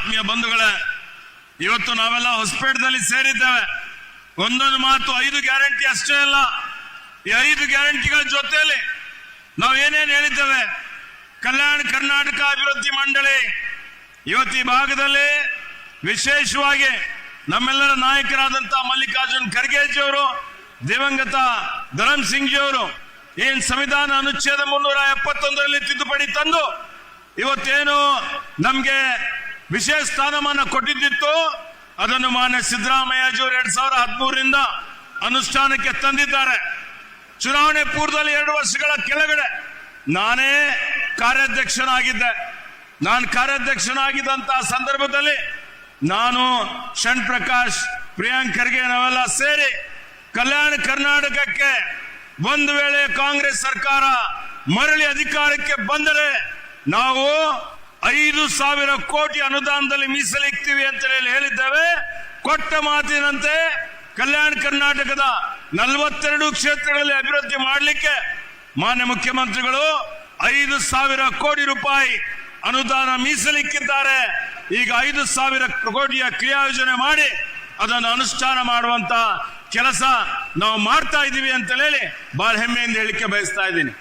ಆತ್ಮೀಯ ಬಂಧುಗಳೇ, ಇವತ್ತು ನಾವೆಲ್ಲ ಹೊಸಪೇಟದಲ್ಲಿ ಸೇರಿದ್ದೇವೆ. ಒಂದೊಂದು ಮಾತು 5 ಗ್ಯಾರಂಟಿ ಅಷ್ಟೇ ಅಲ್ಲ, ಈ 5 ಗ್ಯಾರಂಟಿಗಳ ಜೊತೆಯಲ್ಲಿ ನಾವು ಏನೇನು ಹೇಳಿದ್ದೇವೆ. ಕಲ್ಯಾಣ ಕರ್ನಾಟಕ ಅಭಿವೃದ್ಧಿ ಮಂಡಳಿ ಇವತ್ತು ಈ ಭಾಗದಲ್ಲಿ ವಿಶೇಷವಾಗಿ ನಮ್ಮೆಲ್ಲರ ನಾಯಕರಾದಂತಹ ಮಲ್ಲಿಕಾರ್ಜುನ್ ಖರ್ಗೆಜಿಯವರು, ದಿವಂಗತ ಧರಮ್ ಸಿಂಗ್ ಜಿಯವರು ಏನ್ ಸಂವಿಧಾನ ಅನುಚ್ಛೇದ 371ರಲ್ಲಿ ತಿದ್ದುಪಡಿ ತಂದು ಇವತ್ತೇನು ನಮ್ಗೆ ವಿಶೇಷ ಸ್ಥಾನಮಾನ ಕೊಟ್ಟಿದ್ದಿತ್ತು ಅದನ್ನು ಮಾನ್ಯ ಸಿದ್ದರಾಮಯ್ಯಜಿಯವರು 2013ರಿಂದ ಅನುಷ್ಠಾನಕ್ಕೆ ತಂದಿದ್ದಾರೆ. ಚುನಾವಣೆ ಪೂರ್ವದಲ್ಲಿ 2 ವರ್ಷಗಳ ಕೆಳಗಡೆ ನಾನೇ ಕಾರ್ಯಾಧ್ಯಕ್ಷನಾಗಿದ್ದೆ. ನಾನು ಕಾರ್ಯಾಧ್ಯಕ್ಷನಾಗಿದ್ದಂತಹ ಸಂದರ್ಭದಲ್ಲಿ ನಾನು ಶಣ್ ಪ್ರಕಾಶ್, ಪ್ರಿಯಾಂಕ್ ಖರ್ಗೆ ನಾವೆಲ್ಲ ಸೇರಿ ಕಲ್ಯಾಣ ಕರ್ನಾಟಕಕ್ಕೆ ಒಂದು ವೇಳೆ ಕಾಂಗ್ರೆಸ್ ಸರ್ಕಾರ ಮರಳಿ ಅಧಿಕಾರಕ್ಕೆ ಬಂದರೆ ನಾವು 5,000 ಕೋಟಿ ಅನುದಾನದಲ್ಲಿ ಮೀಸಲಿಡ್ತೀವಿ ಅಂತ ಹೇಳಿದ್ದೇವೆ. ಕೊಟ್ಟ ಮಾತಿನಂತೆ ಕಲ್ಯಾಣ ಕರ್ನಾಟಕದ 42 ಕ್ಷೇತ್ರಗಳಲ್ಲಿ ಅಭಿವೃದ್ಧಿ ಮಾಡಲಿಕ್ಕೆ ಮಾನ್ಯ ಮುಖ್ಯಮಂತ್ರಿಗಳು 5,000 ಕೋಟಿ ರೂಪಾಯಿ ಅನುದಾನ ಮೀಸಲಿಕ್ಕಿದ್ದಾರೆ. ಈಗ 5,000 ಕೋಟಿಯ ಕ್ರಿಯಾಯೋಜನೆ ಮಾಡಿ ಅದನ್ನು ಅನುಷ್ಠಾನ ಮಾಡುವಂತ ಕೆಲಸ ನಾವು ಮಾಡ್ತಾ ಇದ್ದೀವಿ ಅಂತ ಹೇಳಿ ಬಹಳ ಹೆಮ್ಮೆಯಿಂದ ಹೇಳಿಕೆ ಬಯಸ್ತಾ ಇದ್ದೀನಿ.